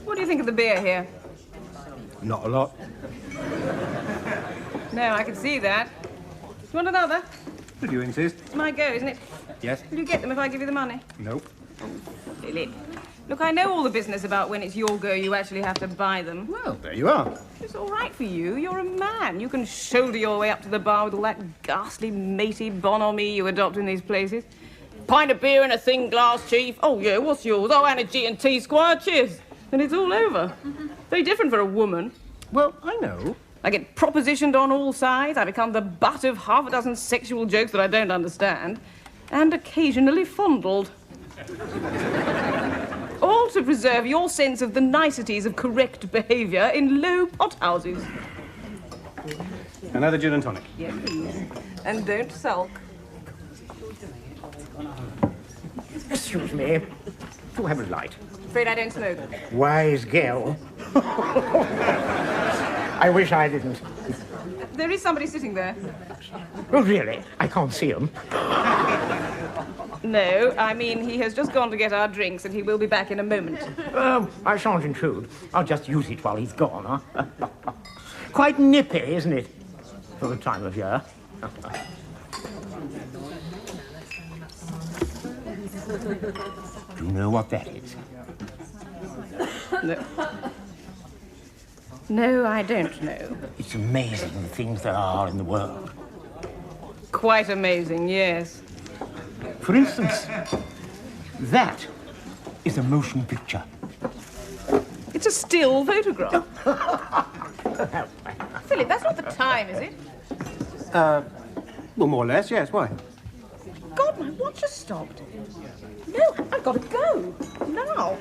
What do you think of the beer here? Not a lot. No, I can see that. Do you want another? If you insist. It's my go, isn't it? Yes. Will you get them if I give you the money? Nope. Philip. Look, I know all the business about when it's your go, you actually have to buy them. Well, there you are. It's all right for you. You're a man. You can shoulder your way up to the bar with all that ghastly, matey bonhomie you adopt in these places. Pint of beer in a thin glass, Chief. Oh, yeah, what's yours? Oh, and a G&T, Squire. Cheers. And it's all over. Very different for a woman. Well, I know. I get propositioned on all sides. I become the butt of half a dozen sexual jokes that I don't understand. And occasionally fondled. All to preserve your sense of the niceties of correct behaviour in low pothouses. Another gin and tonic. Yes, please. And don't sulk. Excuse me. Do have a light? Afraid I don't smoke. Wise girl. I wish I didn't. There is somebody sitting there. Oh, really? I can't see him. No, I mean, he has just gone to get our drinks and he will be back in a moment. I shan't intrude. I'll just use it while he's gone, huh? Quite nippy, isn't it? For the time of year. Do you know what that is? No. No, I don't know. It's amazing the things there are in the world. Quite amazing, yes. For instance, that is a motion picture. It's a still photograph. Philip, that's not the time, is it? Well, more or less, yes. Why? God, my watch has stopped. No, I've got to go. Now.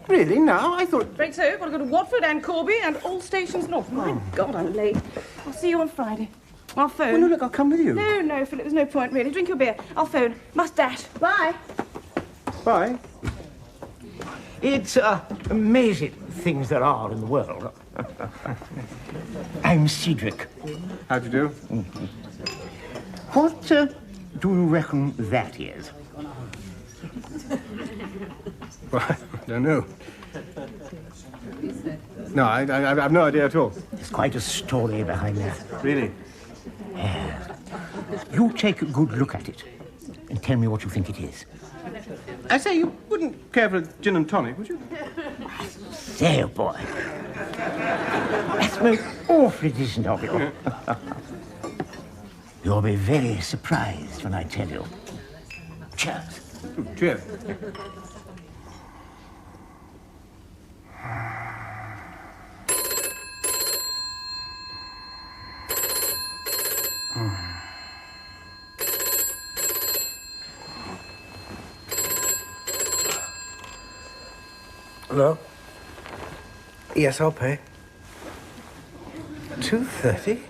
Really? Now? I thought... Afraid so. Got to go to Watford and Corby and all stations north. My God, I'm late. I'll see you on Friday. I'll phone. Well, no, look, I'll come with you. No, Philip, there's no point, really. Drink your beer. I'll phone. Must dash. Bye. Bye. It's amazing things there are in the world. I'm Cedric. How do you do? What do you reckon that is? Well, I don't know. No, I have no idea at all. There's quite a story behind that. Really? Yeah. You take a good look at it and tell me what you think it is. I say, you wouldn't care for a gin and tonic, would you? There, boy. That's most awfully decent of you. You'll be very surprised when I tell you. Cheers. Cheers. Hello? Yes, I'll pay. 2:30?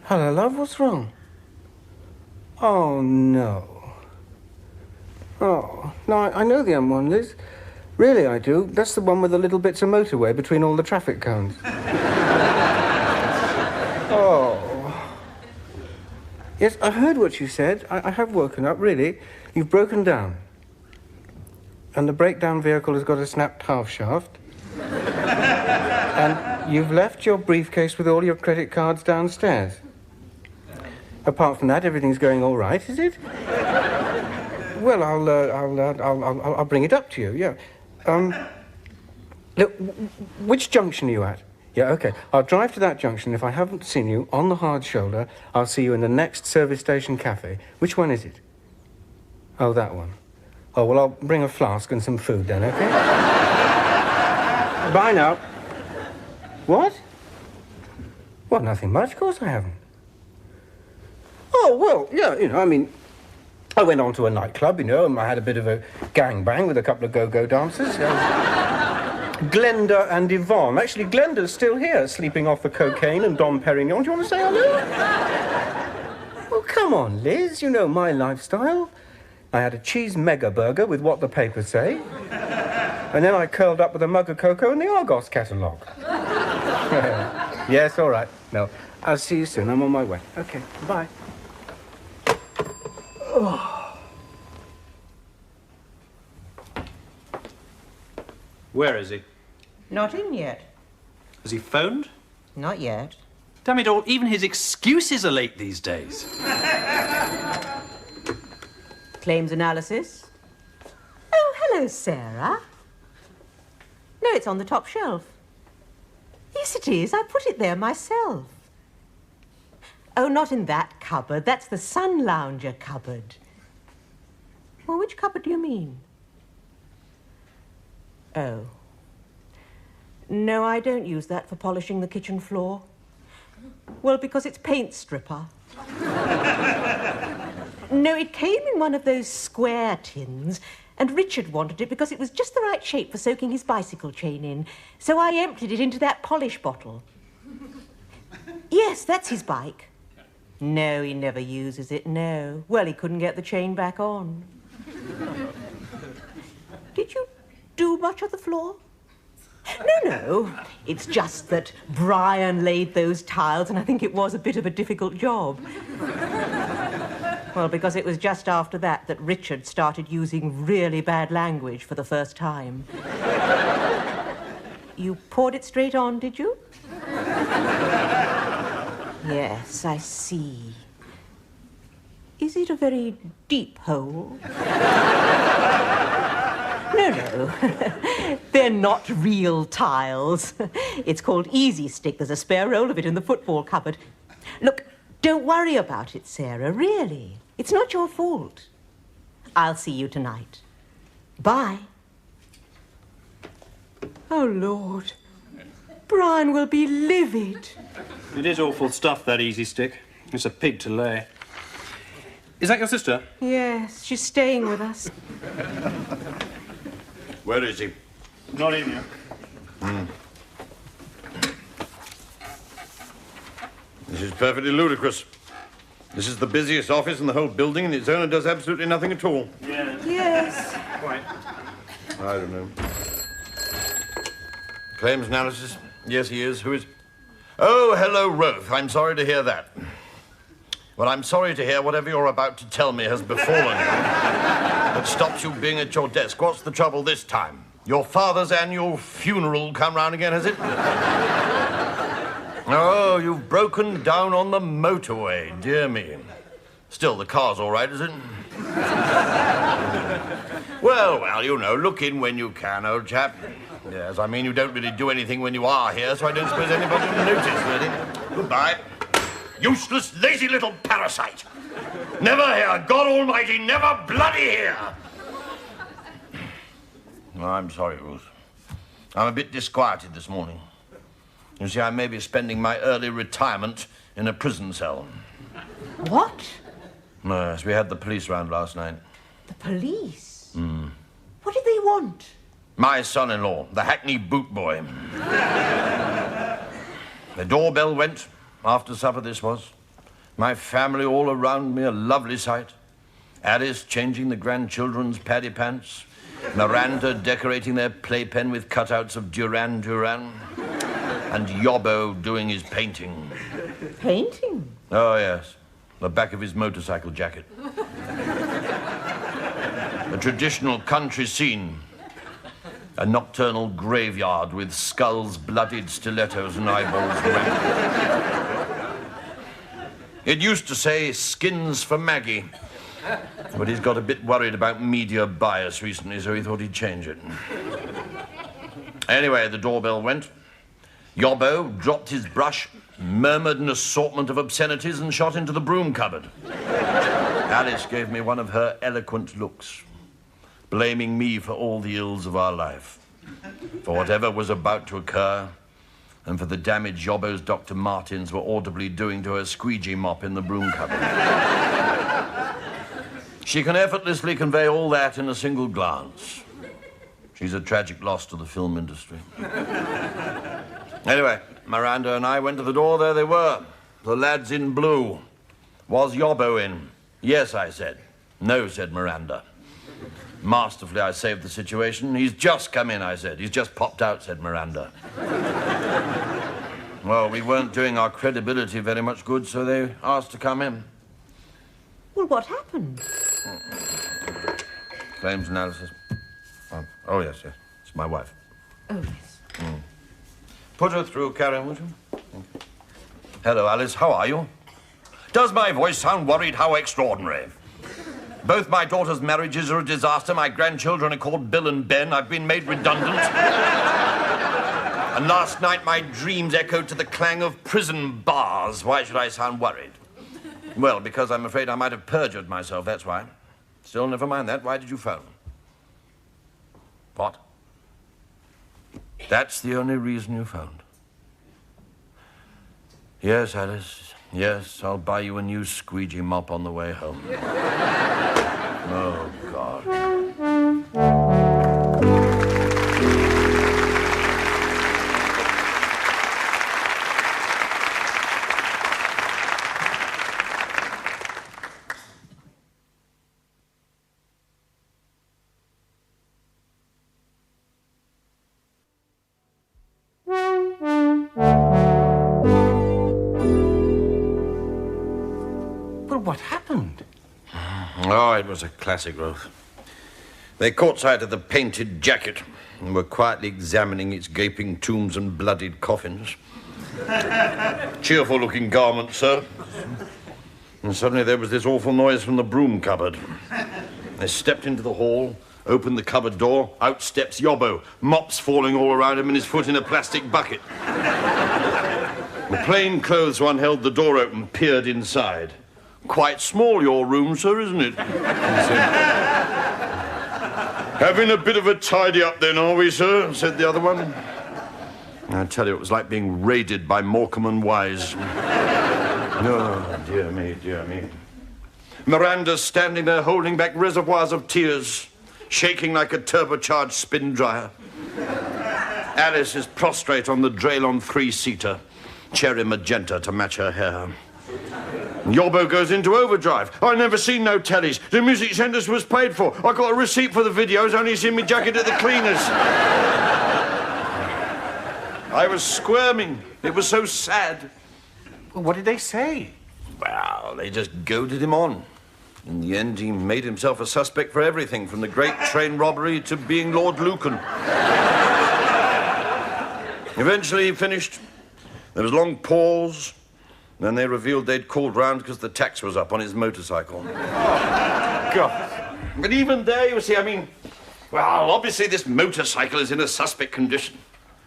Hello, love, what's wrong? Oh, no. Oh, no, I know the M1, Liz. Really, I do. That's the one with the little bits of motorway between all the traffic cones. Oh. Yes, I heard what you said. I have woken up, really. You've broken down. And the breakdown vehicle has got a snapped half shaft. And you've left your briefcase with all your credit cards downstairs. Apart from that, everything's going all right, is it? Well, I'll bring it up to you. Yeah. Look, which junction are you at? Yeah, okay. I'll drive to that junction. If I haven't seen you on the hard shoulder, I'll see you in the next service station cafe. Which one is it? Oh, that one. Oh, well, I'll bring a flask and some food then, okay? Bye now. What? Well, nothing much. Of course I haven't. Oh, well, yeah, you know, I mean, I went on to a nightclub, you know, and I had a bit of a gangbang with a couple of go-go dancers. Glenda and Yvonne. Actually, Glenda's still here, sleeping off the cocaine and Dom Perignon. Do you want to say hello? Well, come on, Liz. You know my lifestyle. I had a cheese mega burger with What the Papers Say. And then I curled up with a mug of cocoa in the Argos catalogue. Yes, all right. No, I'll see you soon. I'm on my way. Okay, bye. Where is he? Not in yet. Has he phoned? Not yet. Damn it all, even his excuses are late these days. Claims analysis? Oh, hello, Sarah. No, it's on the top shelf. Yes, it is. I put it there myself. Oh, not in that cupboard. That's the sun lounger cupboard. Well, which cupboard do you mean? Oh. No, I don't use that for polishing the kitchen floor. Well, because it's paint stripper. No, it came in one of those square tins, and Richard wanted it because it was just the right shape for soaking his bicycle chain in. So I emptied it into that polish bottle. Yes, that's his bike. No, he never uses it, no. Well, he couldn't get the chain back on. Did you do much of the floor? No. It's just that Brian laid those tiles, and I think it was a bit of a difficult job. Well, because it was just after that that Richard started using really bad language for the first time. You poured it straight on, did you? Yes, I see. Is it a very deep hole? No. They're not real tiles. It's called Easy Stick. There's a spare roll of it in the football cupboard. Look, don't worry about it, Sarah, really. It's not your fault. I'll see you tonight. Bye. Oh, Lord. Brian will be livid. It is awful stuff, that Easy Stick. It's a pig to lay. Is that your sister? Yes, she's staying with us. Where is he? Not in here. This is perfectly ludicrous. This is the busiest office in the whole building, and its owner does absolutely nothing at all. Yeah. Yes. Quite. I don't know. Claims analysis? Yes, he is. Who is... Oh, hello, Rolf. I'm sorry to hear that. Well, I'm sorry to hear whatever you're about to tell me has befallen you that stops you being at your desk. What's the trouble this time? Your father's annual funeral come round again, has it? Oh, you've broken down on the motorway, dear me. Still, the car's all right, is it? Well, you know, look in when you can, old chap. Yes, I mean, you don't really do anything when you are here, so I don't suppose anybody will notice, really. Goodbye. Useless, lazy little parasite. Never here, God Almighty, never bloody here. Oh, I'm sorry, Ruth. I'm a bit disquieted this morning. You see, I may be spending my early retirement in a prison cell. What? Yes, we had the police round last night. The police? What did they want? My son-in-law, the Hackney boot boy. The doorbell went. After supper, this was. My family all around me, a lovely sight. Alice changing the grandchildren's paddy pants. Miranda decorating their playpen with cutouts of Duran Duran. And Yobbo doing his painting. Painting? Oh, yes. The back of his motorcycle jacket. A traditional country scene. A nocturnal graveyard with skulls, bloodied stilettos, and eyeballs red. It used to say, skins for Maggie. But he's got a bit worried about media bias recently, so he thought he'd change it. Anyway, the doorbell went. Yobbo dropped his brush, murmured an assortment of obscenities, and shot into the broom cupboard. Alice gave me one of her eloquent looks, blaming me for all the ills of our life, for whatever was about to occur, and for the damage Yobbo's Dr. Martins were audibly doing to her squeegee mop in the broom cupboard. She can effortlessly convey all that in a single glance. She's a tragic loss to the film industry. Anyway, Miranda and I went to the door. There they were, the lads in blue. Was Yobbo in? Yes, I said. No, said Miranda. Masterfully, I saved the situation. He's just come in, I said. He's just popped out, said Miranda. Well, we weren't doing our credibility very much good, so they asked to come in. Well, what happened? Claims analysis. Oh, yes. It's my wife. Oh, yes. Put her through, Karen, would you? Hello, Alice. How are you? Does my voice sound worried? How extraordinary. Both my daughter's marriages are a disaster. My grandchildren are called Bill and Ben. I've been made redundant. And last night, my dreams echoed to the clang of prison bars. Why should I sound worried? Well, because I'm afraid I might have perjured myself, that's why. Still, never mind that. Why did you phone? What? That's the only reason you phoned? Yes, Alice. Yes, I'll buy you a new squeegee mop on the way home. Oh, God. What happened? Oh, it was a classic, Ruth. They caught sight of the painted jacket and were quietly examining its gaping tombs and bloodied coffins. Cheerful-looking garment, sir. And suddenly there was this awful noise from the broom cupboard. They stepped into the hall, opened the cupboard door, out steps Yobbo, mops falling all around him and his foot in a plastic bucket. The plain-clothes one held the door open, peered inside. Quite small, your room, sir, isn't it? He said. Having a bit of a tidy up then, are we, sir? Said the other one. I tell you, it was like being raided by Morecambe and Wise. Oh, dear me, dear me. Miranda's standing there holding back reservoirs of tears, shaking like a turbocharged spin dryer. Alice is prostrate on the Draylon three-seater, cherry magenta to match her hair. Yobbo goes into overdrive. I never seen no tellies. The music centre was paid for. I got a receipt for the videos, only seen me jacket at the cleaners. I was squirming. It was so sad. Well, what did they say? Well, they just goaded him on. In the end, he made himself a suspect for everything, from the great train robbery to being Lord Lucan. Eventually, he finished. There was a long pause. Then they revealed they'd called round because the tax was up on his motorcycle. God. But even there, you see, well, obviously this motorcycle is in a suspect condition.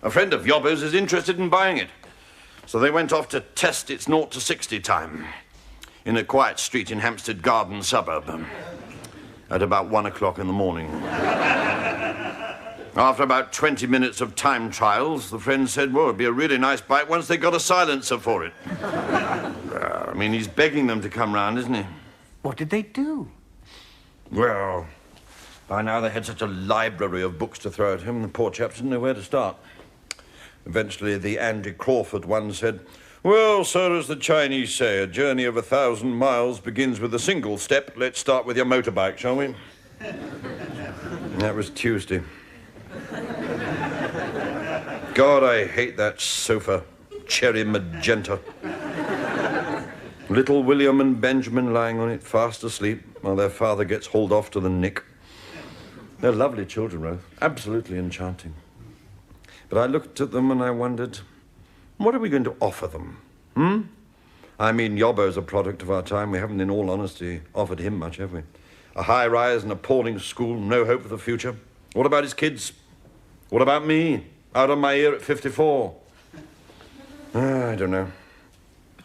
A friend of Yobbo's is interested in buying it. So they went off to test its 0 to 60 time in a quiet street in Hampstead Garden suburb at about 1 o'clock in the morning. After about 20 minutes of time trials, the friend said, well, it'd be a really nice bike once they got a silencer for it. He's begging them to come round, isn't he? What did they do? Well, by now they had such a library of books to throw at him, the poor chaps didn't know where to start. Eventually, the Andy Crawford one said, well, sir, as the Chinese say, a journey of 1,000 miles begins with a single step. Let's start with your motorbike, shall we? That was Tuesday. God, I hate that sofa. Cherry magenta. Little William and Benjamin lying on it, fast asleep, while their father gets hauled off to the Nick. They're lovely children, Ruth. Absolutely enchanting. But I looked at them and I wondered, what are we going to offer them? Yobbo's a product of our time. We haven't, in all honesty, offered him much, have we? A high-rise, an appalling school, no hope for the future. What about his kids? What about me? Out of my ear at 54. I don't know.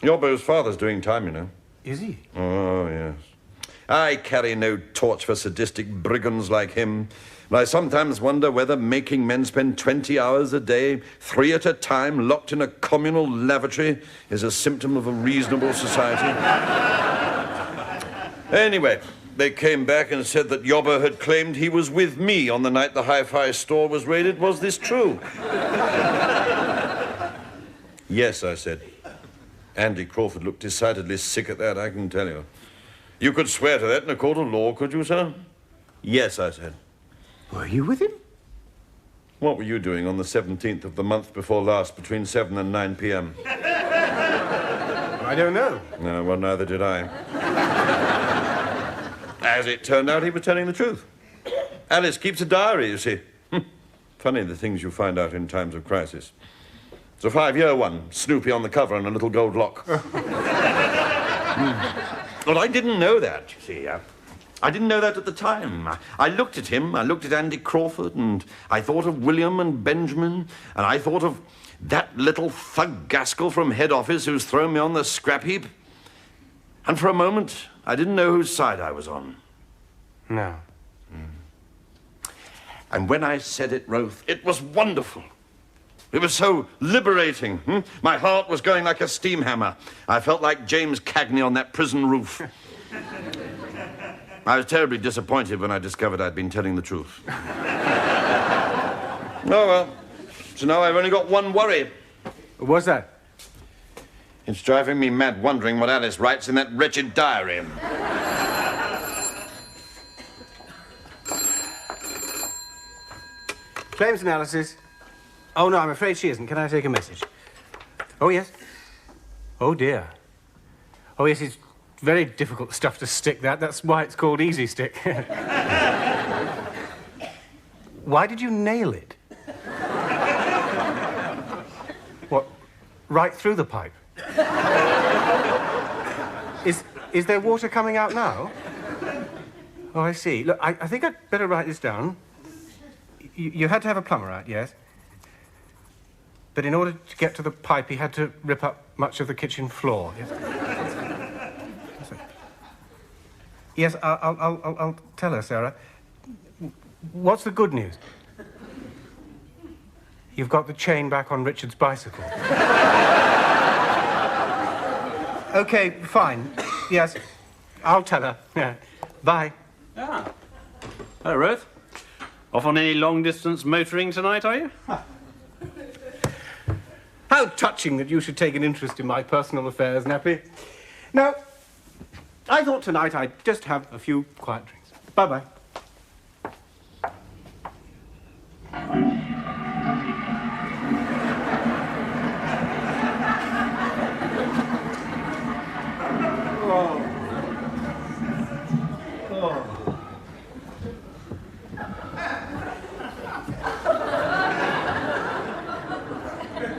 Yobbo's father's doing time, you know. Is he? Oh, yes. I carry no torch for sadistic brigands like him. But I sometimes wonder whether making men spend 20 hours a day, 3 at a time, locked in a communal lavatory is a symptom of a reasonable society. Anyway, they came back and said that Yobbo had claimed he was with me on the night the hi-fi store was raided. Was this true? Yes, I said. Andy Crawford looked decidedly sick at that, I can tell you. You could swear to that in a court of law, could you, sir? Yes, I said. Were you with him? What were you doing on the 17th of the month before last between 7 and 9 p.m.? I don't know. No, well, neither did I. As it turned out, he was telling the truth. Alice keeps a diary, you see. Funny the things you find out in times of crisis. It's a 5-year one, Snoopy on the cover and a little gold lock. Well, I didn't know that, you see. I didn't know that at the time. I looked at him, I looked at Andy Crawford, and I thought of William and Benjamin, and I thought of that little thug Gaskell from head office who's thrown me on the scrap heap. And for a moment, I didn't know whose side I was on. No. And when I said it, Roth, it was wonderful. It was so liberating. My heart was going like a steam hammer. I felt like James Cagney on that prison roof. I was terribly disappointed when I discovered I'd been telling the truth. Oh, well. So now I've only got one worry. What's that? It's driving me mad wondering what Alice writes in that wretched diary. Claims analysis. Oh, no, I'm afraid she isn't. Can I take a message? Oh, yes. Oh, dear. Oh, yes, it's very difficult stuff to stick, that. That's why it's called Easy Stick. Why did you nail it? What, right through the pipe? Is there water coming out now? Oh, I see. Look, I think I'd better write this down. You had to have a plumber out, yes? But in order to get to the pipe, he had to rip up much of the kitchen floor, yes? Yes, I'll tell her, Sarah. What's the good news? You've got the chain back on Richard's bicycle. Okay, fine. Yes, I'll tell her. Yeah. Bye. Ah. Hello, Ruth. Off on any long-distance motoring tonight, are you? How touching that you should take an interest in my personal affairs, Nappy. Now, I thought tonight I'd just have a few quiet drinks. Bye-bye.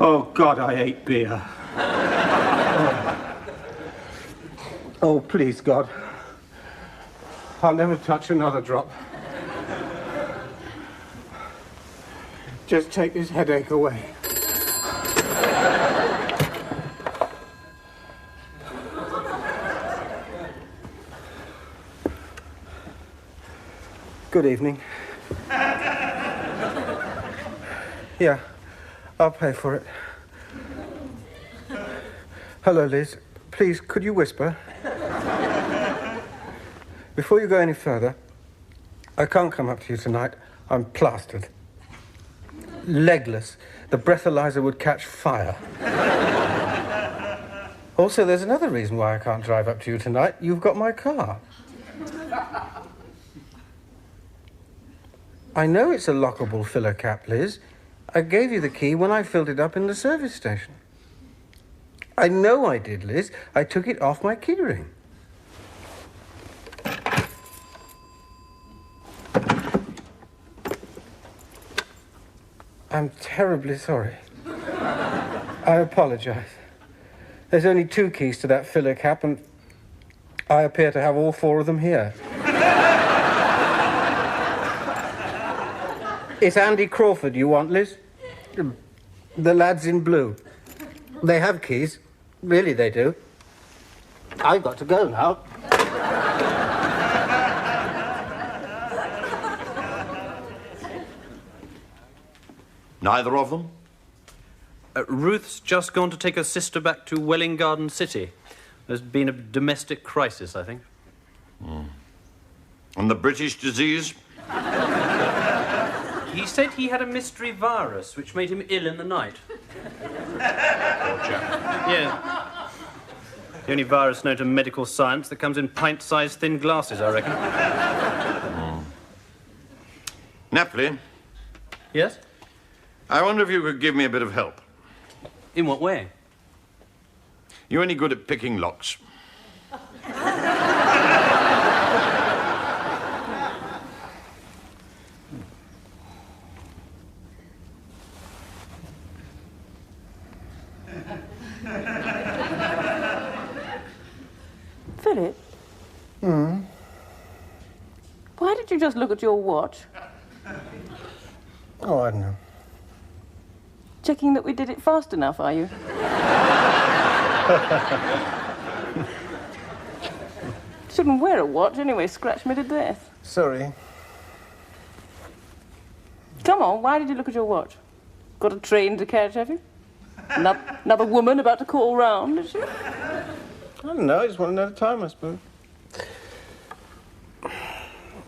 Oh, God, I hate beer. Oh, please, God. I'll never touch another drop. Just take this headache away. Good evening. Yeah. I'll pay for it. Hello, Liz. Please, could you whisper? Before you go any further, I can't come up to you tonight. I'm plastered. Legless. The breathalyzer would catch fire. Also, there's another reason why I can't drive up to you tonight. You've got my car. I know it's a lockable filler cap, Liz. I gave you the key when I filled it up in the service station. I know I did, Liz. I took it off my keyring. I'm terribly sorry. I apologize. There's only 2 keys to that filler cap, and I appear to have all 4 of them here. It's Andy Crawford you want, Liz? The lads in blue. They have keys. Really, they do. I've got to go now. Neither of them? Ruth's just gone to take her sister back to Welling Garden City. There's been a domestic crisis, I think. And the British disease? He said he had a mystery virus which made him ill in the night. Poor chap. Yeah. The only virus known to medical science that comes in pint-sized thin glasses, I reckon. Napoli, Yes? I wonder if you could give me a bit of help. In what way? You any good at picking locks? Why did you just look at your watch? Oh, I don't know. Checking that we did it fast enough, are you? Shouldn't wear a watch anyway, scratch me to death. Sorry. Come on, why did you look at your watch? Got a train to catch, have you? Another woman about to call round, is she? I don't know, I just want to know the time, I suppose.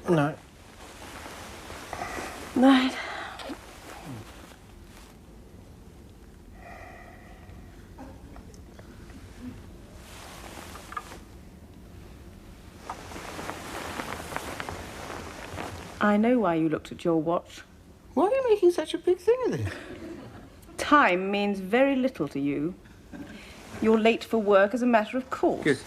No. Night. I know why you looked at your watch. Why are you making such a big thing of this? Time means very little to you. You're late for work as a matter of course. Good.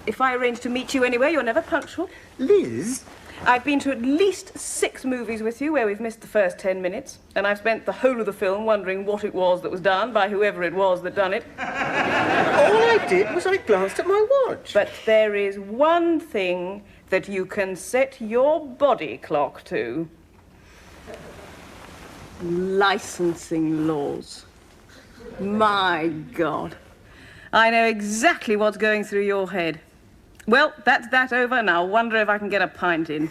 If I arrange to meet you anywhere, you're never punctual. Liz? I've been to at least 6 movies with you where we've missed the first 10 minutes, and I've spent the whole of the film wondering what it was that was done by whoever it was that done it. All I did was I glanced at my watch. But there is one thing that you can set your body clock to. Licensing laws. My God. I know exactly what's going through your head. Well, that's that over, and I'll wonder if I can get a pint in.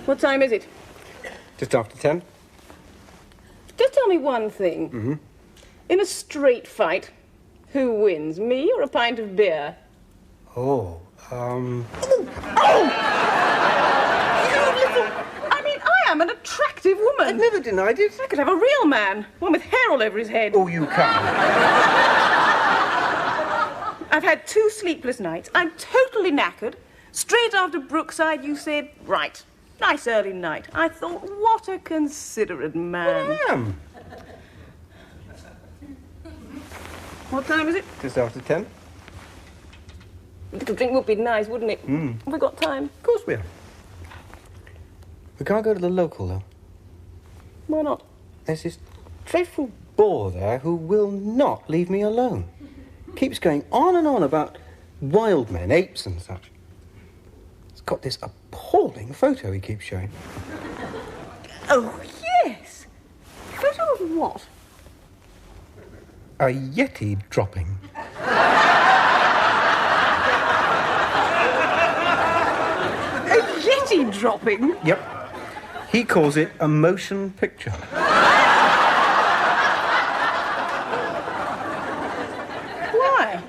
What time is it? Just after 10. Just tell me one thing. Mm-hmm. In a straight fight, who wins, me or a pint of beer? Oh, I mean, I am an attractive woman. I never denied it. I could have a real man, one with hair all over his head. Oh, you can't. I've had 2 sleepless nights. I'm totally knackered. Straight after Brookside, you said, right, nice early night. I thought, what a considerate man. I am. What time is it? Just after 10. A little drink would be nice, wouldn't it? Mm. Have we got time? Of course we are. We can't go to the local, though. Why not? There's this dreadful bore there who will not leave me alone. Keeps going on and on about wild men, apes and such. It's got this appalling photo he keeps showing. Oh, yes. Photo of what? A Yeti dropping. A Yeti dropping? Yep. He calls it a motion picture. Why?